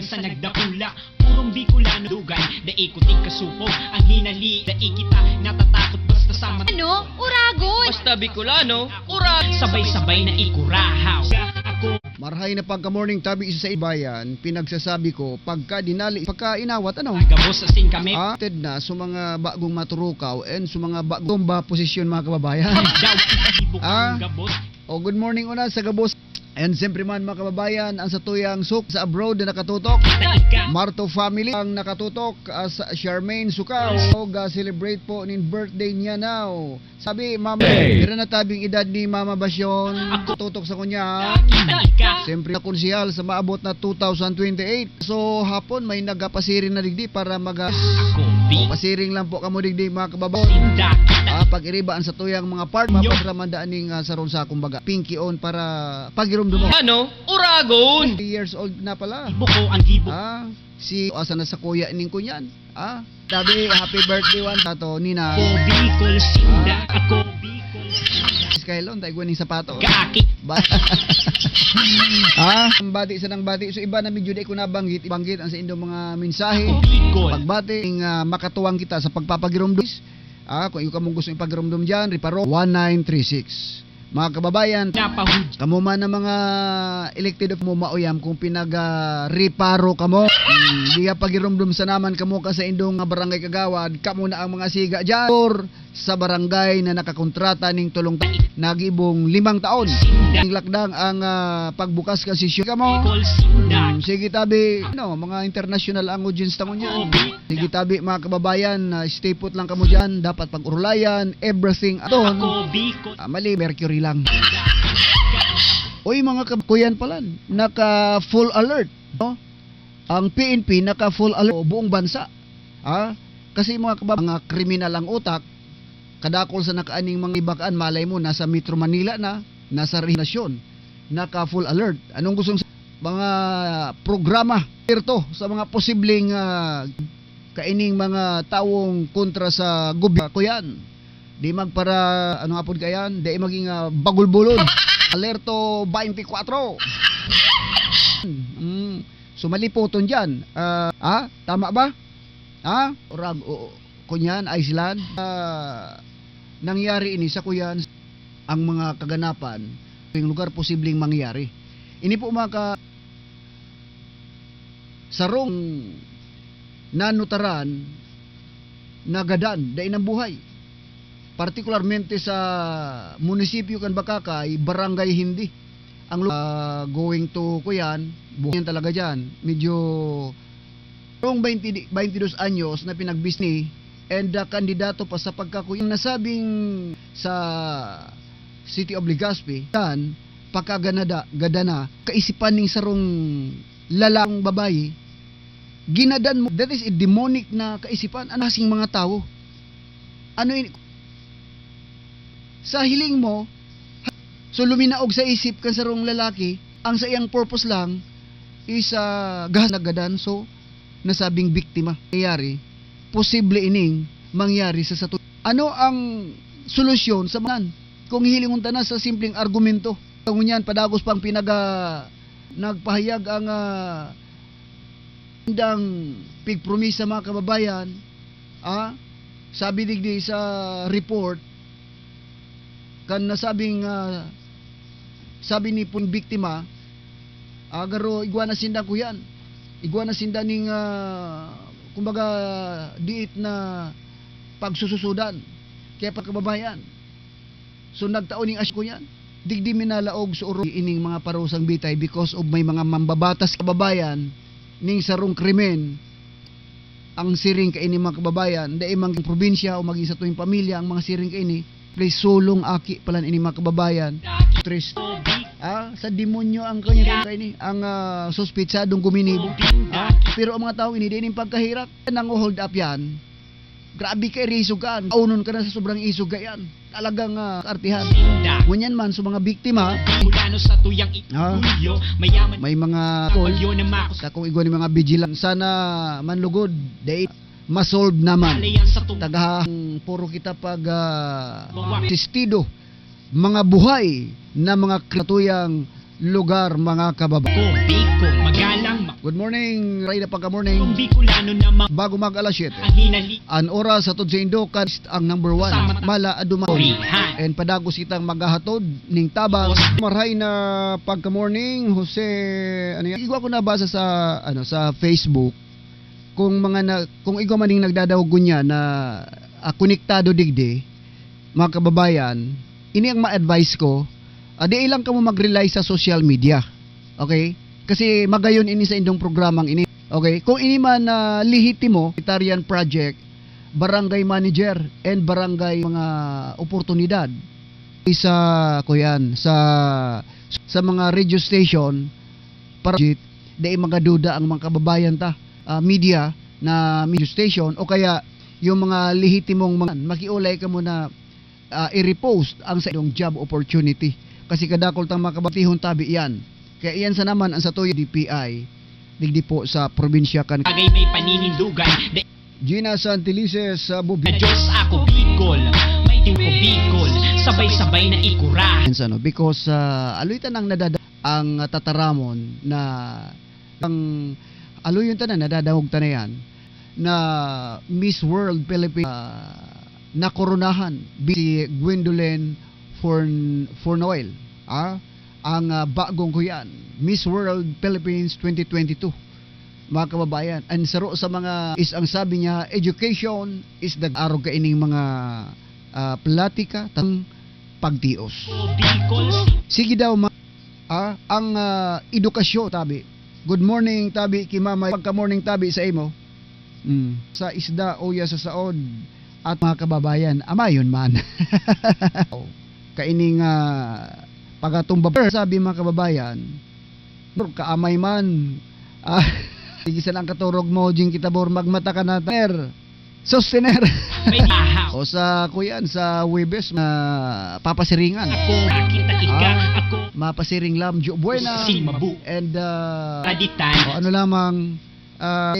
hanggang sa nagdakula. Purong Bicolano dugay, daikutik kasupog. Ang hinali, daikita, natatakot basta sama. Ano? Uragon! Basta Bicolano, urag. Sabay-sabay na ikurahaw. Ako, Marhay na pagka-morning tabi isa sa ibayan, pinagsasabi ko, pagka dinali, pagka inawat, ano? gabos asin kami. Ted na sa mga bagong maturukaw and sa mga bagong ba posisyon mga kababayan. Daw, ibok Ah? ang gabos. O good morning una sa Gabos. And siyempre man mga kababayan, ang sa tuyang suk sa abroad na nakatutok. Taika. Marto family ang nakatutok as Charmaine Sukaw. Celebrate po nin birthday niya now. Sabi, mama, meron na tabing edad ni Mama Basyon. Tutok sa kunya. Taika. Siyempre na konsyal sa maabot na 2028. So hapon may nagapasiring na digdi para Ako, Bi. pasiring lang po kamo digdi mga kababayan. Sinda kita. Pag iribaan sa tuyang mga part, mapadramandaan ning saron sa kumbaga. Pinky on para pagirom mo. Ano? Uragon. 3 years old na pala. Ibok ko ang gibok. Si asa na sa kuya ning kunyan. Sabi happy birthday one tato nina. Ako, Bicol, sinda. Ako, Bicol, sinda. Skylon tay guning sapato. Gaaki. Ang bati sa nang bati so iba na medyo di ko nabanggit ang sa indong mga mensahe. Ako, Bicol. Pagbati makatuwang kita sa pagpapagiromdom. Kung iyo kamong gusto ipagiromdom diyan, Riparo 1936. Mga kababayan, Napahud. kamo man na mga elected of mo mauyam kung pinag-reparo kamo. Di ka pagirumdum sa naman kamo ka sa indong barangay kagawad, kamo na ang mga siga dyan. Or sa barangay na nakakontrata ning tulong nagibong 5 taon. Ning lakdang ang pagbukas ka sesyon kamo. Bicol, sinda. Sige tabi, mga international ang audience tango niyan. Sige tabi mga kababayan, stay put lang kamo dyan. Dapat pag-urulayan, everything aton. Ako, Bicol. Mali, Mercury lang. Oy mga kuyan pala, naka full alert, no? Ang PNP naka full alert buong bansa. Kasi mga kriminal ang utak, kadakol sa nakaaning mga ibakaan, malay mo nasa Metro Manila na, nasa rehinasyon, naka full alert. Anong gustong mga programa ito sa mga posibleng kaining mga tawong kontra sa gobyerno kuyan. Di magpara ano nga pod kayan, di maging bagulbulon. Alerto 24. Sumalipoton diyan. Tama ba? Orag kunyan Iceland. Nangyari ini sa kuyan ang mga kaganapan yung lugar posibleng mangyari. Ini po mga sarong nanutaran nagadan dai ng buhay. Partikularmente sa munisipyo kan Bakakay, barangay hindi. Ang going to kuyan, buhay talaga diyan. Medyo 22 anyos na pinagbisni and kandidato pa sa pagkakuyan nasabing sa City of Legazpi, yan gadana kaisipan ning sarong lalang babae ginadan mo. That is a demonic na kaisipan anasing mga tao. Ano sa hiling mo, so luminaog sa isip kan sarong lalaki, ang sa iyang purpose lang is gahan so nasabing biktima. Nangyari, posible ining mangyari sa satu. Ano ang solusyon sa manan? Kung hilingon ta na sa simpleng argumento, ngunyan padagos pang nagpahayag ang indang pigpromisa mga kababayan, sabi digdi sa report kan nasabing sabi ni pun biktima agaro igwana sinda kuyan igwana sinda ning kumbaga diit na pagsususudan kaya pagkababayan so nagtaon ning asyo yan digdi minalaog sa uro ining mga parusang bitay because of may mga mambabatas kababayan ning sarong krimen ang siring kaini mga kababayan dai maging probinsya o maging sa tuwing pamilya ang mga siring kaini please sulong aki pala ini mga kababayan. Tres. Sa demonyo ang kanya kaini ang suspitsadong guminibo. Pero ang mga tao ini din pagkahirap nang hold up yan. Grabe kay risugan. Aunon ka na sa sobrang isog yan. Talagang artihan. Ngunyan man sa mga biktima, Bicolano sa tuyang ituyo, mayaman may mga call bagyo na makos. sa kung igwa ni mga vigilant. Sana manlugod dahil masolve naman. Alayan sa Tagahang puro kita pag sistido mga buhay na mga kratuyang lugar mga kababayan. Bicol, magalang Good morning, Rayda Kung pagka-morning. Bicolano na mga Bago mag alas 7. ang hinali An oras sa Tudsa Indokan ang number 1. Mala aduma. And padagos itang maghahatod ning tabang. Marhay na pagka-morning, Jose, ano yan? Igwa ko nabasa sa sa Facebook kung kung igwa maning nagdadawgon niya na konektado digdi, mga kababayan, ini ang ma-advise ko, di ilang ka mo mag-rely sa social media. Okay? Kasi magayon ini sa indong programang ini. Okay? Kung ini man lehitimo, humanitarian project, barangay manager and barangay mga oportunidad sa sa mga radio station para di mga duda ang mga kababayan media na radio station o kaya yung mga lehitimong mga makiulay ka muna i-repost ang sa iyong job opportunity kasi kadakol tang mga kabatihon tabi yan. Kaya iyan sa naman ang sa tuyo DPI digdi po sa probinsya kan. bagay may paninindugan. Gina Santilises sa Na Bubi. Diyos ako Bicol, may tiyo ko Bicol, sabay-sabay na ikura. Because aluitan ang ang tataramon na ang aluyon tanan nadadawog tanayan na Miss World Philippines na koronahan si Gwendolyn Fornoel ang bagong kuyan Miss World Philippines 2022, mga kababayan. And saro sa mga is ang sabi niya, education is the arog kaining mga platika tang pagtios. Bicol, Sige daw ang edukasyon tabi. Good morning tabi kay mama, pagka morning tabi sa imo. Sa isda uya sa saod at mga kababayan, amayon man. Kaining pagatumba sabi mga kababayan, kaamay man. Sige sa lang katurog mo jing kitabor magmata ka na sostener. may ahaw. O sa kuyan sa Webes na papasiringan. Ako, kita ika, ako, Mapasiring lam jo buena Simabu. and kaditan. ano lamang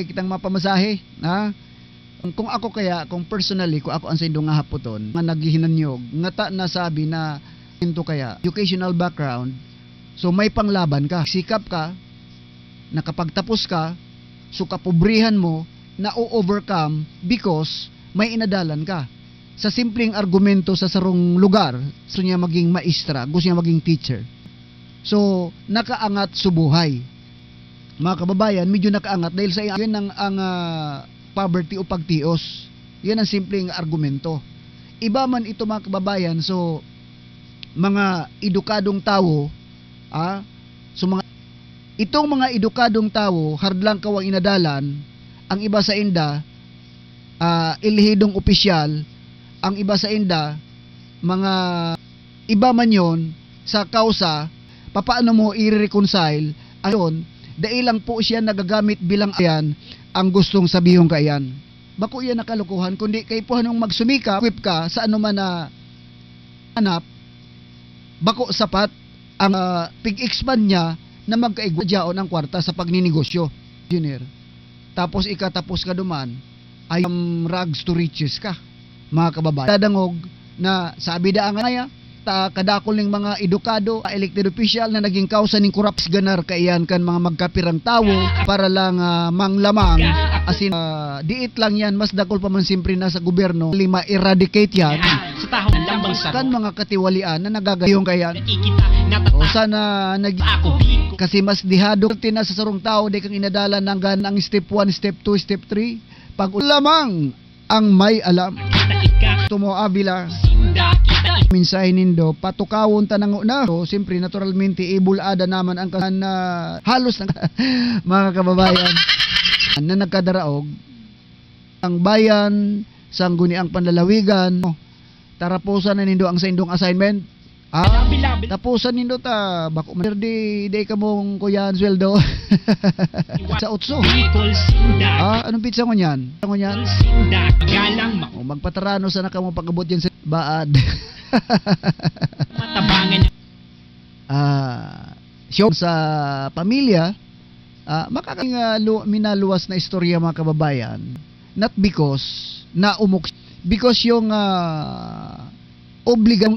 kitang mapamasahe kung ako kung personally kung ako ang sa indong nga hapoton nga naghihinanyog nga ta nasabi na into kaya educational background, so may panglaban ka, sikap ka, nakapagtapos ka, so kapobrihan mo na o-overcome because may inadalan ka. Sa simpleng argumento sa sarong lugar, gusto niya maging maestra, gusto niya maging teacher. So, nakaangat subuhay. Mga kababayan, medyo nakaangat dahil sa yun ang poverty o pagtios. Yan ang simpleng argumento. Iba man ito mga kababayan, so mga edukadong tao, so itong mga edukadong tao, hardlang kawang inadalan, ang iba sa inda, ilihidong opisyal, ang iba sa inda, mga iba man yon sa kausa, papaano mo i-reconcile, ayon, dahil lang po siya nagagamit bilang ayan, ang gustong sabihong kayan. Bako yan nakalukuhan, kundi kay po anong magsumika, equip ka sa ano man na hanap, bako sapat ang pig-expand niya na magkaigwadyaon ang kwarta sa pagninegosyo. Engineer. Tapos ikatapos ka duman ay rags to riches ka, mga kababayan. Dadangog na sabi da ang ngaya kadakol ning mga edukado, elected official na naging kausa ning corrupt ganar kaiyan kan mga magkapirang tawo para lang manglamang asin diit lang yan, mas dakol pa man simpre na sa gobyerno lima eradicate yan Sa tahong lambang sa kan mga katiwalian na nagagayong kayan. nakikita, O natata, sana ako Bicol. kasi mas dihado tina sa sarong tao di kang inadala ng ang step 1, step 2, step 3 pag lamang ang may alam. Kita ika, Tumo Avila sinda, kita minsahin nindo patukawon tanang na. So simpre naturalmente ibulada naman ang halos ng mga kababayan na nagkadaraog ang bayan sangguni ang panlalawigan. Tarapusan na nindo ang sa indong assignment. labi-labi. Tapusan nindo ta bako di ka mong kuyan sweldo sa utso. Bicol, sinda, Anong pizza mo niyan? Ano niyan? sinda, galang, O magpatarano sana ka mo pagabot yan sa baad. matabangan, Show sa pamilya, makakaing minaluwas na istorya mga kababayan. Not because na because yung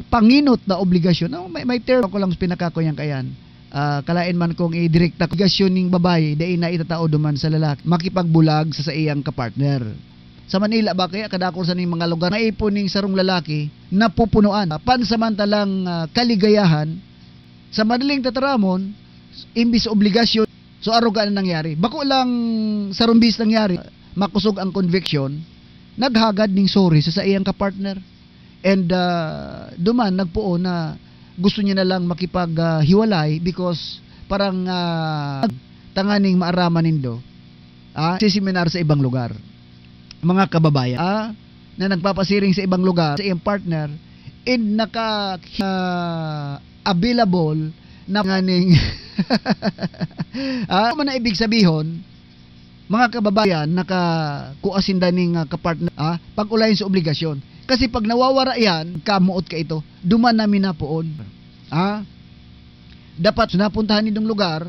panginot na obligasyon. May term ko lang pinakakuyan kayan. kalain man kong i-direkta obligasyon ning babae dai na itatao duman sa lalaki makipagbulag sa iyang kapartner. Sa Manila ba kaya kadakor sa ning mga lugar maipon ning sarong lalaki napupunuan pansamantalang kaligayahan sa madaling tataramon imbis obligasyon so aruga na nangyari. Bako lang sarumbis nangyari makusog ang conviction naghagad ning sorry sa iyang kapartner and duman nagpuo na gusto niya na lang makipaghiwalay because parang tanganing maaraman nindo seminar sa ibang lugar. Mga kababayan na nagpapasiring sa ibang lugar sa iyang partner and naka available na nganing ano man na ibig sabihin mga kababayan nakakuasinda ning kapartner pag ulayin sa obligasyon. Kasi pag nawawara yan, kamuot ka ito, duman namin na poon. Dapat napuntahan nindong lugar,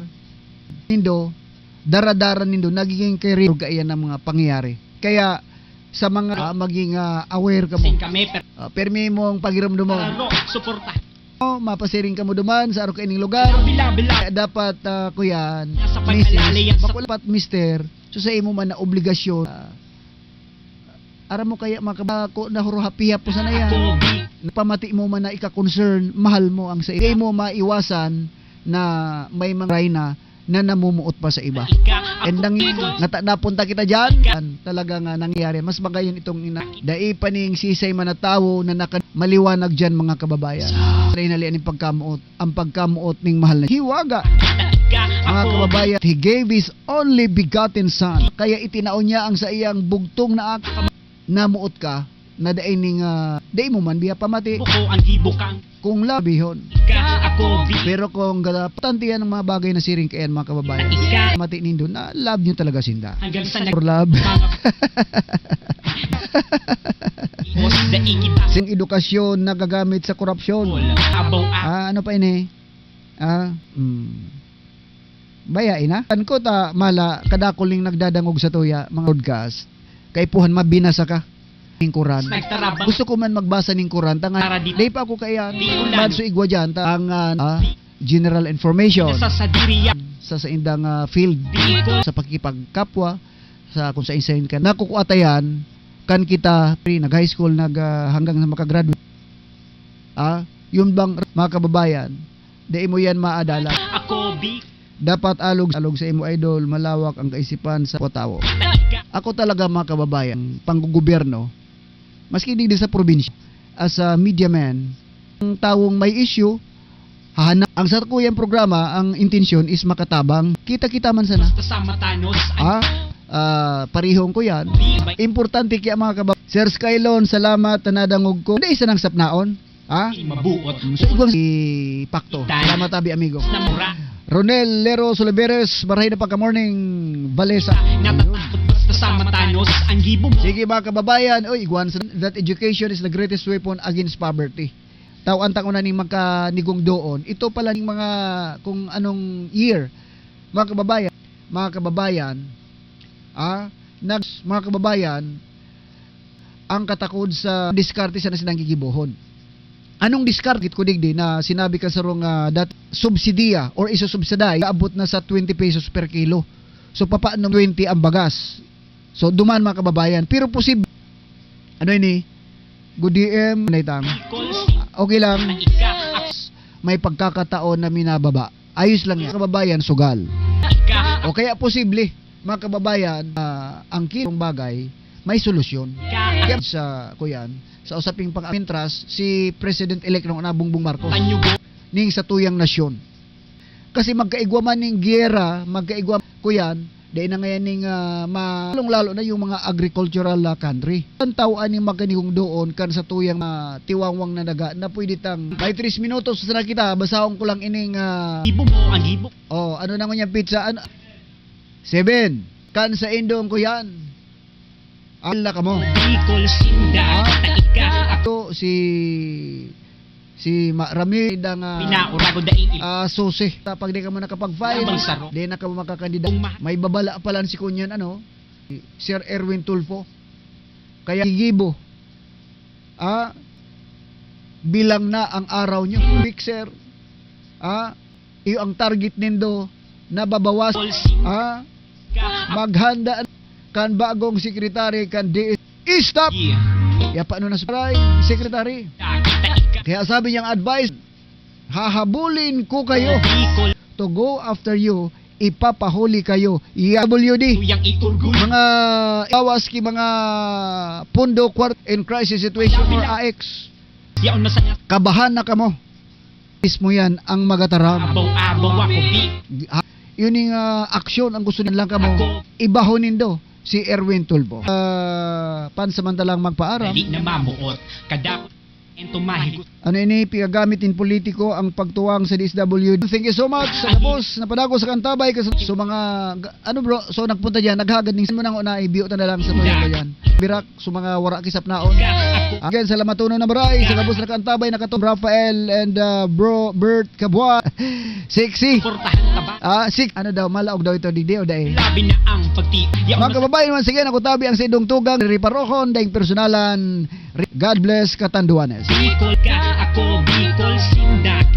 nindo, daradara nindo, nagiging career ka iyan ng mga pangyayari. Kaya, sa mga maging aware ka mo, kami permi mong pagiramdam mo, suporta. Mapasiring ka mo duman sa araw kaining lugar. Kaya dapat, kuyan, Nasa misis, pag-alalayan sa- dapat mister, so sa imo man na obligasyon, aram mo kaya makabako na huruhapiya po sana yan. Napamati mo man na ika-concern, mahal mo ang sa iba. Hindi mo maiwasan na may mga rayna na namumuot pa sa iba. And nang napunta kita dyan, talaga nga nangyayari. Mas magayon itong dai paning sisay man na tao na maliwanag dyan mga kababayan. Rinalian ng pagkamuot. Ang pagkamuot ning mahal na hiwaga. Mga kababayan, He gave His only begotten Son. Kaya itinaon niya ang sa iyang bugtong na namuot ka na dai ning dai mo man biya pamati Buko ang gibukang kung labihon ako pero kung patante yan ang mga bagay na siring kayan mga kababayan pamati nindo na love nyo talaga sinda hanggang sa for love Hos da ikita sing edukasyon nagagamit sa korupsyon abaw ano pa ini bayain na kan ko ta mala kadakoling nagdadangog sa tuya mga podcast kay puhan mabinasa ka ning Quran. nagtarabang Gusto ko man magbasa ning Quran tanga day pa ako kaya madso igwa dyan ang general information sa sadiriya sa indang field sa pakikipagkapwa sa kung sa insayin ka nakukuatayan kan kita nag high school hanggang sa makagraduate yung bang mga kababayan di mo yan maadala ako dapat alog sa imo idol malawak ang kaisipan sa tao. Ako talaga mga kababayan, panggogobyerno, maski di sa probinsya, as a media man, ang tawong may issue, hahanap. Ang sa kuyang programa, ang intensyon is makatabang. Kita-kita man sana. sa matanos Parihong ko yan. Importante kaya mga kababayan. Sir Skylon, salamat, tanadangog ko. Hindi isa ng sapnaon. mabuot So, igwang si Pakto. Salamat tabi, amigo. na mura Ronel Lero Soliveres, barahay na pagka-morning, Balesa. natatakot basta sa matanos ang gibo mo Sige mga kababayan, igwan that education is the greatest weapon against poverty. Tao antang una ning magkanigong doon. Ito pala ning mga kung anong year. Mga kababayan, mga kababayan, ang katakod sa diskarte sa nasinang gigibohon. Anong diskarte ko digdi na sinabi ka sa rong that subsidiya or isusubsiday abot na sa 20 pesos per kilo. So papaano 20 ang bagas. So duman mga kababayan, pero posible ano ini? Good DM naitang. Okay lang. May pagkakataon na minababa. Ayos lang yan. Kababayan sugal. O kaya posible mga kababayan ang kitong bagay may solusyon. Kaya sa kuyan sa usaping pang-amintras si President-elect ng Bongbong Marcos ning sa tuyang nasyon. Kasi magkaigwa man ning giyera, magkaigwa kuyan, dahil na ngayon ning lalo na yung mga agricultural country. Ang tawaan ni maganihong doon kan sa tuyang tiwangwang na daga na pwede tang may 3 minutos sa kita, basahon ko lang ining gibo mo ang gibo ano na nga pizza 7 kan sa indong kuyan. Ala ka mo. Bicol sinda taika Ako si Rami dang pinaurago daing susi. Pag di ka mo nakapag-file, Abang saro. di na ka mo makakandidate. May babala pa lang si kunyan Sir Erwin Tulfo. Kaya gigibo. Bilang na ang araw nyo. Big sir. iyo ang target nindo na babawas maghanda kan bagong sekretary kan DSWD. Stop! Ya paano na sa secretary? Kaya sabi niyang advice, hahabulin ko kayo to go after you, ipapahuli kayo. WD, mga awas ki mga pundo in crisis situation or AX. Kabahan na kamo. Mismo yan ang magataram. Yun yung aksyon ang gusto nilang kamo. Ibahonin do si Erwin Tulfo. Pansamantalang magpaaram. Dali na mamuot. Kadakot and tumahigot. Ano ini pigagamitin politiko ang pagtuwang sa DSWD. Thank you so much sa boss napadago sa kantabay kasi so mga ano bro so nagpunta diyan naghagad ning mo nang una ibiyo ta na lang sa tuyo ko yan. Birak so mga wara kisap naon. Again salamat tuno na maray sa boss na kantabay nakatom Rafael and bro Bert Kabwa. Sexy. Sik ano daw malaog daw ito di o dai. Labi na ang pagti. Mga kababayan naman sige ako tabi ang sidong tugang riparohon daing personalan. God bless Katanduanes. Bicol ka, ako Bicol, Sindak.